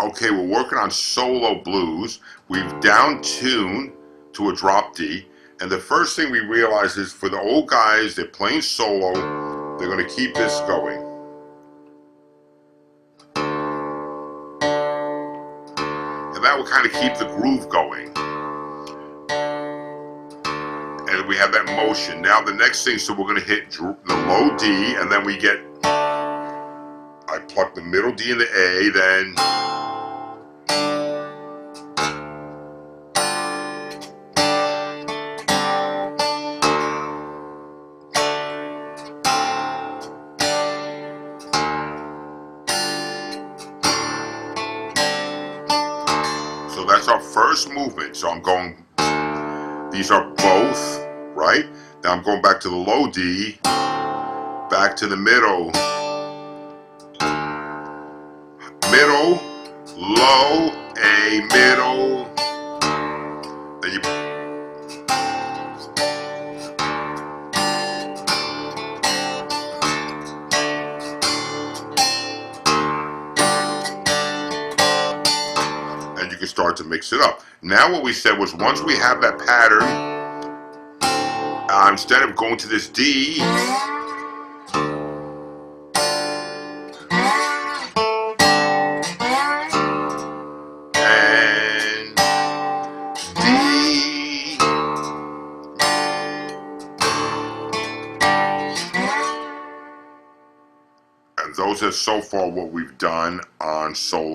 okay, we're working on solo blues. We've down tuned to a drop D, and the first thing we realize is for the old guys, they're playing solo, they're going to keep this going. And that will kind of keep the groove going. And we have that motion. Now the next thing, so we're going to hit the low D, and then we get, I pluck the middle D and the A, then so that's our first movement. So I'm going, these are both, right? Now I'm going back to the low D, back to the middle, middle, low, A, middle, then you, and you can start to mix it up. Now what we said was once we have that pattern, instead of going to this D, and D, and those are so far what we've done on solo